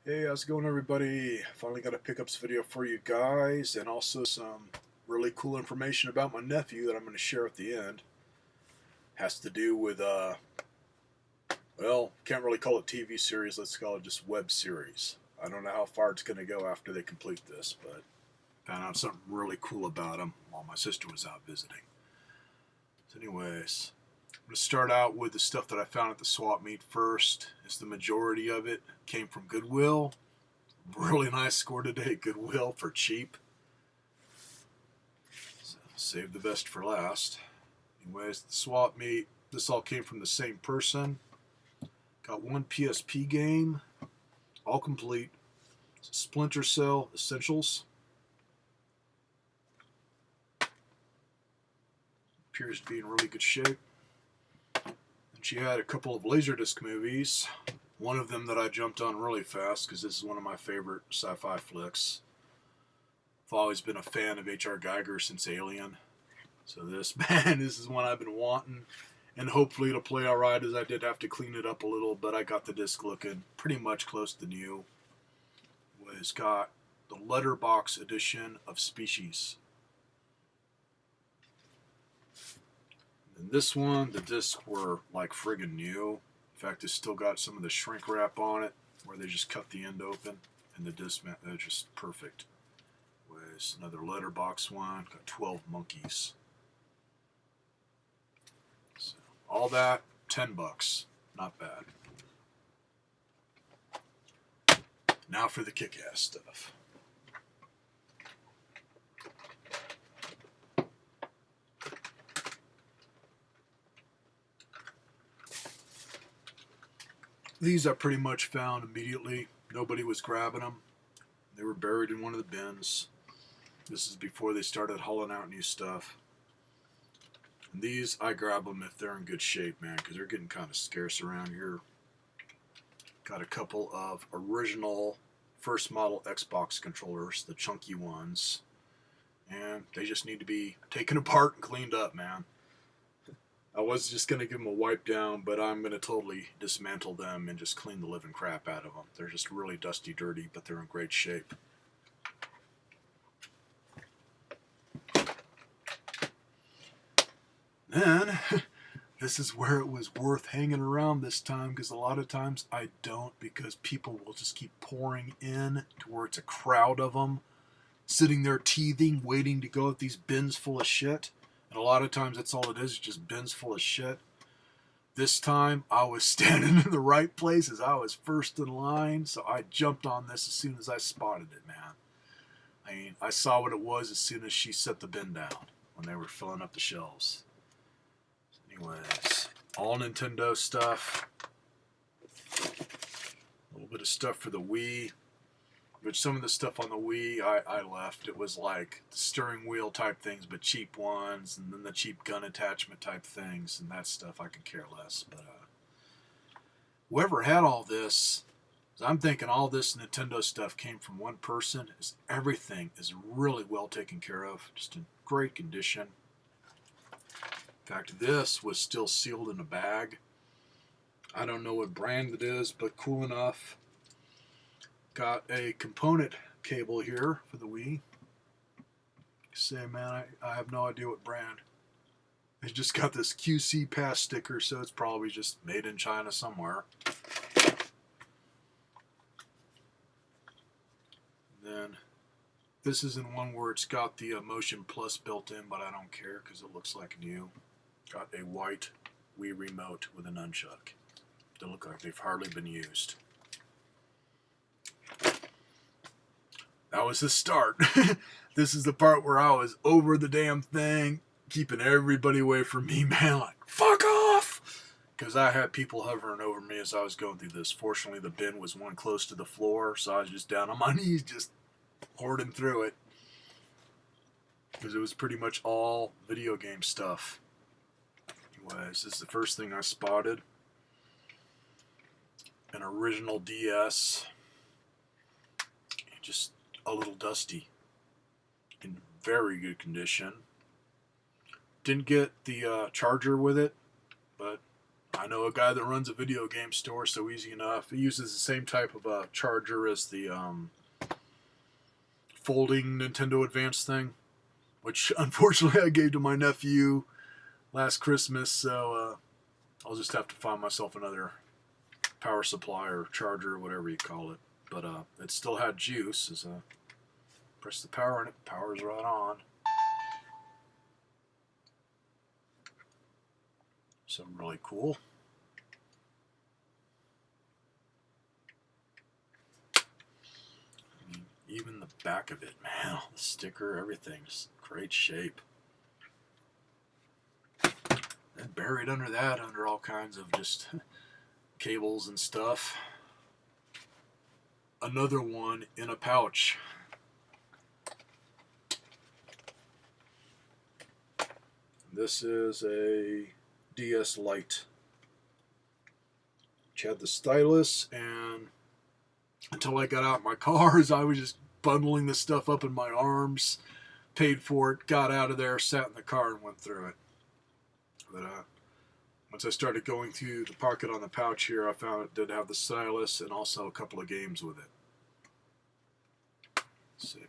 Hey, how's it going, everybody? Finally got a pickups video for you guys, and also some really cool information about my nephew that I'm going to share at the end. Has to do with, well, can't really call it TV series, let's call it just web series. I don't know how far it's going to go after they complete this, but found out something really cool about him while my sister was out visiting. So anyways, I'm going to start out with the stuff that I found at the swap meet first, as the majority of it came from Goodwill. Really nice score today, Goodwill, for cheap. So save the best for last. Anyways, the swap meet, this all came from the same person. Got one PSP game, all complete. Splinter Cell Essentials. Appears to be in really good shape. And she had a couple of Laserdisc movies. One of them that I jumped on really fast because this is one of my favorite sci-fi flicks. I've always been a fan of H.R. Geiger since Alien. So this, man, this is one I've been wanting. And hopefully it'll play alright, as I did have to clean it up a little, but I got the disc looking pretty much close to new. It's got the letterbox edition of Species. And this one, the discs were like friggin' new. In fact, it's still got some of the shrink wrap on it, where they just cut the end open, and the disc, they're just perfect. Was another letterbox one, got 12 monkeys. So, all that, $10, not bad. Now for the kick-ass stuff. These I pretty much found immediately. Nobody was grabbing them. They were buried in one of the bins. This is before they started hauling out new stuff. And these, I grab them if they're in good shape, man, because they're getting kind of scarce around here. Got a couple of original first model Xbox controllers, the chunky ones. And they just need to be taken apart and cleaned up, man. I was just going to give them a wipe down, but I'm going to totally dismantle them and just clean the living crap out of them. They're just really dusty, dirty, but they're in great shape. Then, this is where it was worth hanging around this time, because a lot of times I don't, because people will just keep pouring in to where it's a crowd of them, sitting there teething, waiting to go at these bins full of shit. And a lot of times that's all it is, just bins full of shit. This time I was standing in the right place as I was first in line, so I jumped on this as soon as I spotted it, man. I mean, I saw what it was as soon as she set the bin down when they were filling up the shelves. Anyways, all Nintendo stuff. A little bit of stuff for the Wii. But some of the stuff on the Wii, I left. It was like the steering wheel type things, but cheap ones, and then the cheap gun attachment type things, and that stuff I could care less. But whoever had all this, I'm thinking all this Nintendo stuff came from one person. Everything is really well taken care of, just in great condition. In fact, this was still sealed in a bag. I don't know what brand it is, but cool enough. Got a component cable here for the Wii. Say, man, I have no idea what brand. It's just got this QC Pass sticker, so it's probably just made in China somewhere. Then this isn't one where it's got the Motion Plus built in, but I don't care because it looks like new. Got a white Wii remote with a nunchuck. They look like they've hardly been used. That was the start. This is the part where I was over the damn thing, keeping everybody away from me, man. Like, fuck off! Because I had people hovering over me as I was going through this. Fortunately, the bin was one close to the floor, so I was just down on my knees, just hoarding through it. Because it was pretty much all video game stuff. Anyways, this is the first thing I spotted. An original DS. Just a little dusty. In very good condition. Didn't get the charger with it, but I know a guy that runs a video game store, so easy enough. He uses the same type of charger as the folding Nintendo Advance thing, which unfortunately I gave to my nephew last Christmas, so I'll just have to find myself another power supply or charger or whatever you call it. But it still had juice. As press the power and it powers right on. So really cool. I mean, even the back of it, man, the sticker, everything's great shape. And buried under that, under all kinds of just cables and stuff. Another one in a pouch. This is a DS Lite, which had the stylus, and until I got out my cars, I was just bundling this stuff up in my arms, paid for it, got out of there, sat in the car, and went through it. But once I started going through the pocket on the pouch here, I found it did have the stylus and also a couple of games with it. Let's see.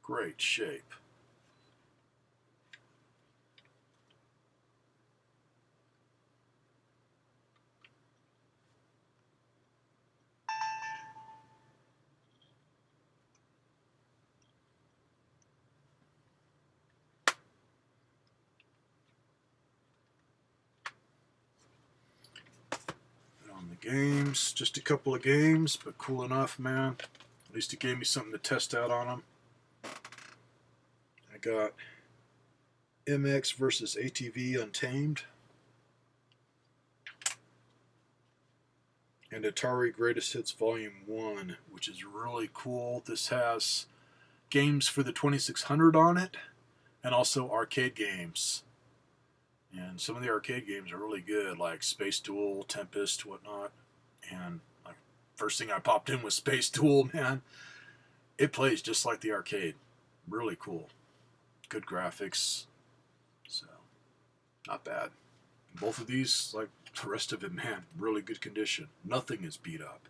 Great shape. Games, just a couple of games, but cool enough, man. At least it gave me something to test out on them. I got MX versus ATV Untamed and Atari Greatest Hits Volume 1, which is really cool. This has games for the 2600 on it and also arcade games. And some of the arcade games are really good, like Space Duel, Tempest, whatnot. And like, first thing I popped in was Space Duel, man. It plays just like the arcade. Really cool. Good graphics. So, not bad. Both of these, like the rest of it, man, really good condition. Nothing is beat up.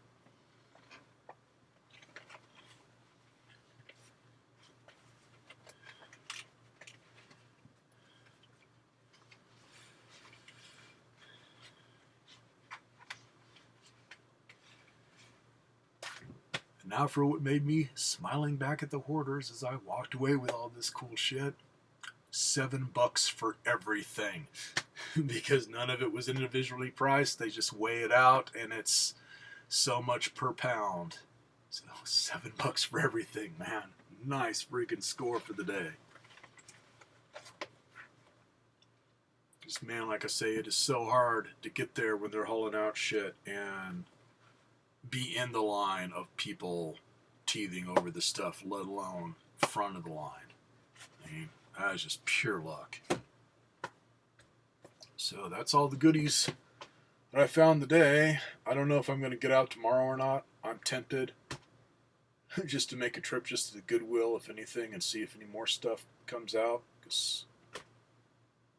Now for what made me smiling back at the hoarders as I walked away with all this cool shit. $7 for everything. Because none of it was individually priced. They just weigh it out and it's so much per pound. So $7 for everything, man. Nice freaking score for the day. Just, man, like I say, it is so hard to get there when they're hauling out shit and be in the line of people teething over the stuff, let alone front of the line. I mean, that is just pure luck. So that's all the goodies that I found today. I don't know if I'm going to get out tomorrow or not. I'm tempted just to make a trip just to the Goodwill, if anything, and see if any more stuff comes out. Because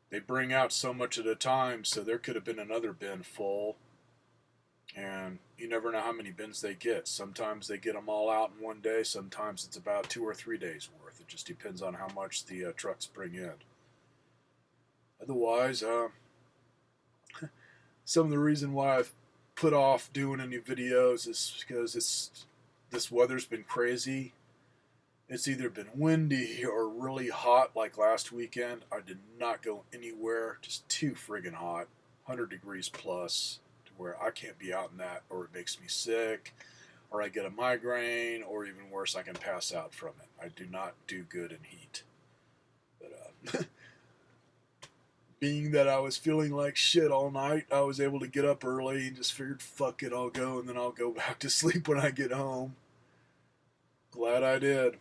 they bring out so much at a time, so there could have been another bin full. And you never know how many bins they get. Sometimes they get them all out in one day. Sometimes it's about 2 or 3 days worth. It just depends on how much the trucks bring in. Otherwise, some of the reason why I've put off doing any videos is because this weather's been crazy. It's either been windy or really hot like last weekend. I did not go anywhere. Just too friggin' hot. 100 degrees plus. Where I can't be out in that, or it makes me sick, or I get a migraine, or even worse, I can pass out from it. I do not do good in heat. But being that I was feeling like shit all night, I was able to get up early and just figured, fuck it, I'll go, and then I'll go back to sleep when I get home. Glad I did.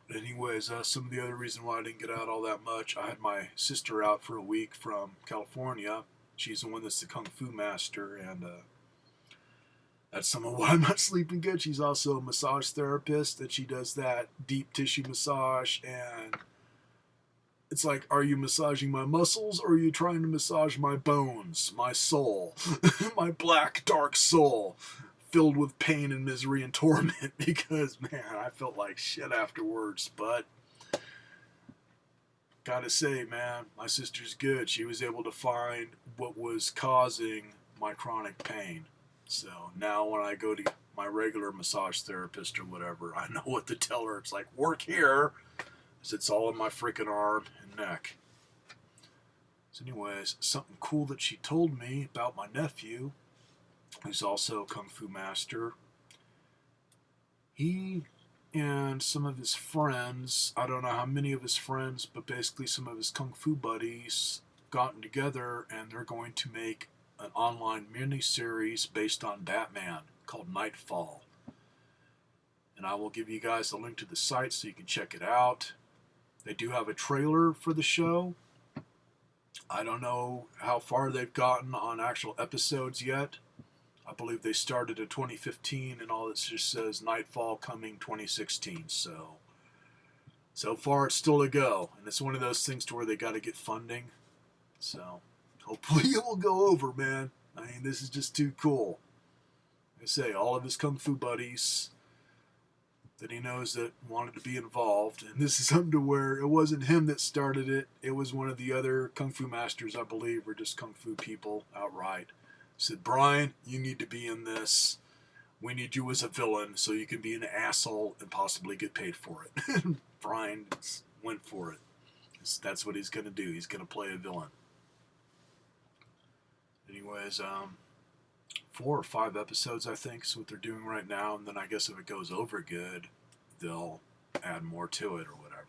But anyways, some of the other reason why I didn't get out all that much, I had my sister out for a week from California. She's the one that's the Kung Fu master, and that's some of why I'm not sleeping good. She's also a massage therapist, and she does that deep tissue massage and It's like, are you massaging my muscles or are you trying to massage my bones, my soul, my black, dark soul, filled with pain and misery and torment? Because, man, I felt like shit afterwards. But, gotta say, man, my sister's good. She was able to find what was causing my chronic pain. So now when I go to my regular massage therapist or whatever, I know what to tell her. It's like, work here. It's all in my freaking arm and neck. So anyways, something cool that she told me about my nephew, who's also a Kung Fu master. He and some of his friends, I don't know how many of his friends, but basically some of his Kung Fu buddies gotten together and they're going to make an online mini-series based on Batman called Nightfall. And I will give you guys the link to the site so you can check it out. They do have a trailer for the show. I don't know how far they've gotten on actual episodes yet. I believe they started in 2015 and all it just says Nightfall coming 2016. So far it's still a go. And it's one of those things to where they got to get funding. So hopefully it will go over, man. I mean, this is just too cool. Like I say, all of his Kung Fu buddies that he knows that wanted to be involved. And this is something to where it wasn't him that started it. It was one of the other Kung Fu masters, I believe, or just Kung Fu people outright. Said, Brian, you need to be in this. We need you as a villain so you can be an asshole and possibly get paid for it. Brian went for it. That's what he's going to do. He's going to play a villain. Anyways, 4 or 5 episodes, I think, is what they're doing right now. And then I guess if it goes over good, they'll add more to it or whatever.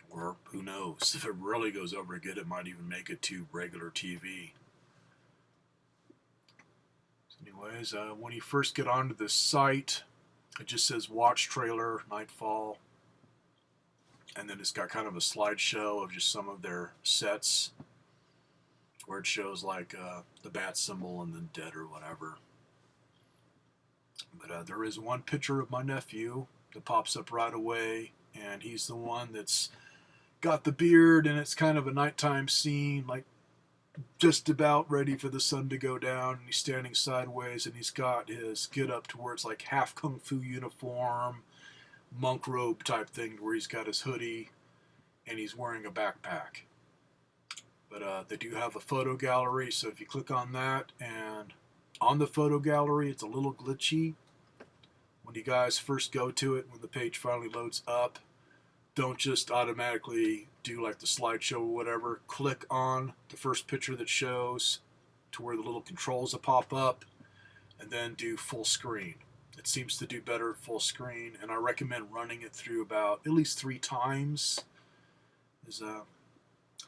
Or who knows? If it really goes over good, it might even make it to regular TV. So anyways, when you first get onto this site, it just says watch trailer, Nightfall. And then it's got kind of a slideshow of just some of their sets, where it shows like the bat symbol and then dead or whatever. But there is one picture of my nephew that pops up right away, and he's the one that's got the beard, and it's kind of a nighttime scene, like just about ready for the sun to go down, and he's standing sideways, and he's got his get up to where it's like half Kung Fu uniform, monk robe type thing, where he's got his hoodie, and he's wearing a backpack. But they do have a photo gallery, so if you click on that, and on the photo gallery, it's a little glitchy. When you guys first go to it, when the page finally loads up, don't just automatically do like the slideshow or whatever. Click on the first picture that shows to where the little controls will pop up, and then do full screen. It seems to do better at full screen, and I recommend running it through about at least 3 times.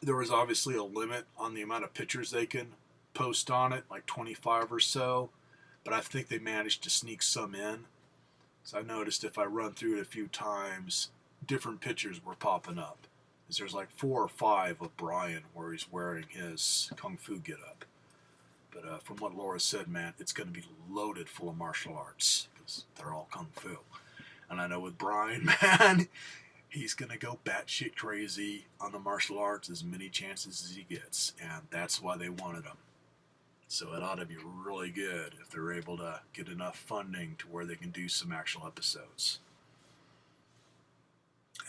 There was obviously a limit on the amount of pictures they can post on it, like 25 or so, but I think they managed to sneak some in. So I noticed if I run through it a few times, different pictures were popping up. There's like 4 or 5 of Brian where he's wearing his Kung Fu get-up. But from what Laura said, man, it's going to be loaded full of martial arts, because they're all Kung Fu. And I know with Brian, man, he's going to go batshit crazy on the martial arts as many chances as he gets. And that's why they wanted him. So it ought to be really good if they're able to get enough funding to where they can do some actual episodes.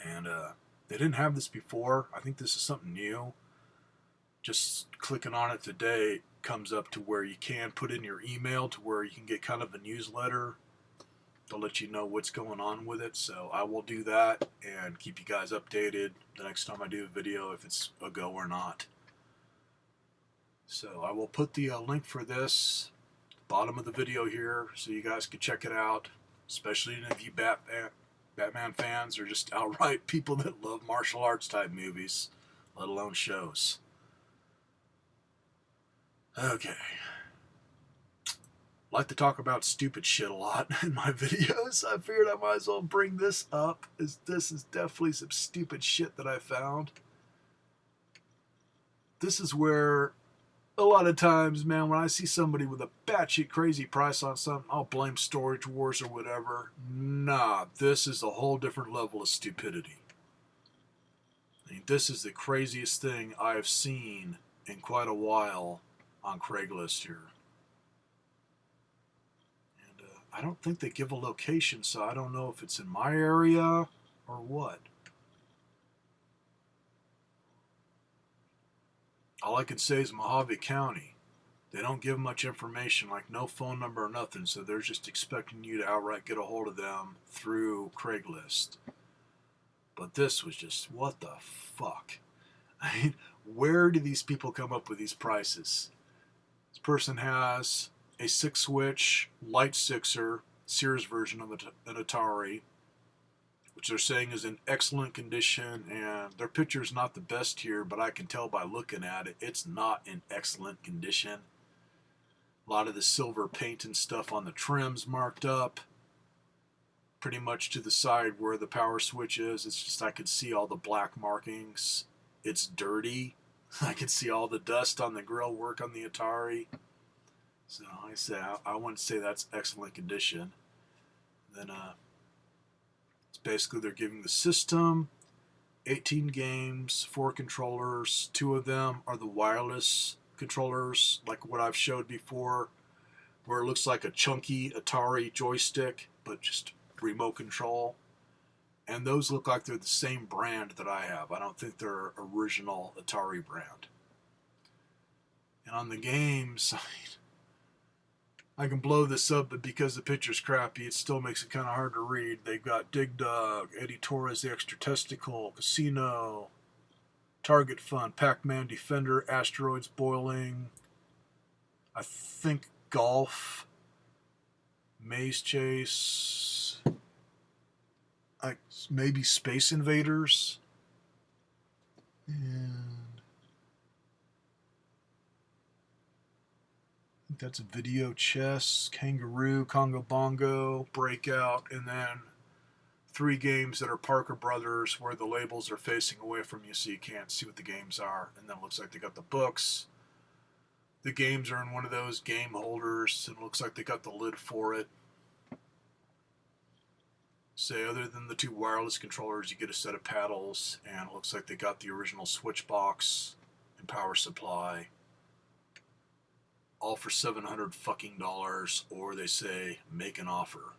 And they didn't have this before. I think this is something new. Just clicking on it today comes up to where you can put in your email to where you can get kind of a newsletter. They'll let you know what's going on with it. So I will do that and keep you guys updated the next time I do a video if it's a go or not. So I will put the link for this at the bottom of the video here so you guys can check it out, especially if you Batman fans or just outright people that love martial arts type movies, let alone shows. Okay. I like to talk about stupid shit a lot in my videos. I figured I might as well bring this up, as this is definitely some stupid shit that I found. This is where a lot of times, man, when I see somebody with a batshit crazy price on something, I'll blame Storage Wars or whatever. Nah, this is a whole different level of stupidity. I mean, this is the craziest thing I've seen in quite a while on Craigslist here. And I don't think they give a location, so I don't know if it's in my area or what. All I can say is Mojave County. They don't give much information, like no phone number or nothing, so they're just expecting you to outright get a hold of them through Craigslist. But this was just, what the fuck? I mean, where do these people come up with these prices? This person has a 6-switch light sixer Sears version of an Atari, which they're saying is in excellent condition, and their picture is not the best here, but I can tell by looking at it, it's not in excellent condition. A lot of the silver paint and stuff on the trim's marked up. Pretty much to the side where the power switch is, it's just I could see all the black markings. It's dirty. I can see all the dust on the grill work on the Atari. So like I say, I wouldn't say that's excellent condition. Then it's basically they're giving the system 18 games, 4 controllers. 2 of them are the wireless controllers, like what I've showed before, where it looks like a chunky Atari joystick, but just remote control. And those look like they're the same brand that I have. I don't think they're original Atari brand. And on the games, I can blow this up, but because the picture's crappy, it still makes it kind of hard to read. They've got Dig Dug, Eddie Torres, The Extra Testicle, Casino, Target Fun, Pac-Man Defender, Asteroids Boiling, I think Golf, Maze Chase, maybe Space Invaders, and I think that's a Video Chess, Kangaroo, Congo Bongo, Breakout, and then 3 games that are Parker Brothers where the labels are facing away from you so you can't see what the games are. And then it looks like they got the books. The games are in one of those game holders, and it looks like they got the lid for it. Say, other than the 2 wireless controllers, you get a set of paddles, and it looks like they got the original switch box and power supply. All for $700 fucking dollars, or they say, make an offer.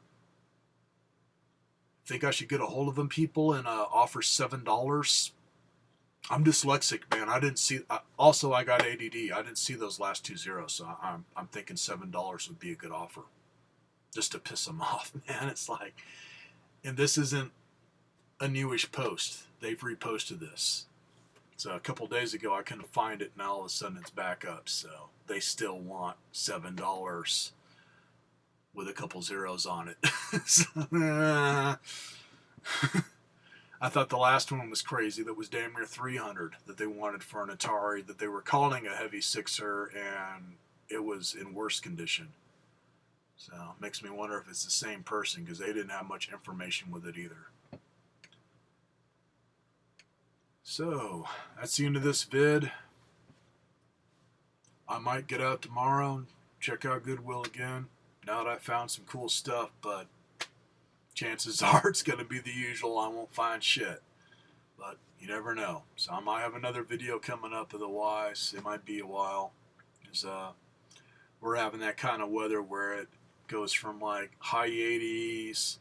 Think I should get a hold of them, people, and offer $7? I'm dyslexic, man. I didn't see. Also, I got ADD. I didn't see those last 2 zeros, so I'm thinking $7 would be a good offer, just to piss them off, man. It's like, and this isn't a newish post. They've reposted this. So a couple days ago, I couldn't find it. Now all of a sudden, it's back up. So they still want $7 with a couple zeros on it. I thought the last one was crazy. That was damn near $300 that they wanted for an Atari that they were calling a heavy sixer, and it was in worse condition. So it makes me wonder if it's the same person, because they didn't have much information with it either. So that's the end of this vid. I might get out tomorrow and check out Goodwill again now that I found some cool stuff, but chances are it's going to be the usual. I won't find shit, but you never know. So I might have another video coming up, otherwise it might be a while, because we're having that kind of weather where it goes from like high 80s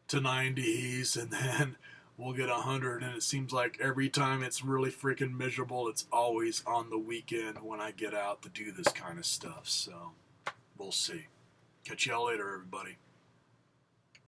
to 90s, and then we'll get 100, and it seems like every time it's really freaking miserable, it's always on the weekend when I get out to do this kind of stuff. So we'll see. Catch y'all later, everybody.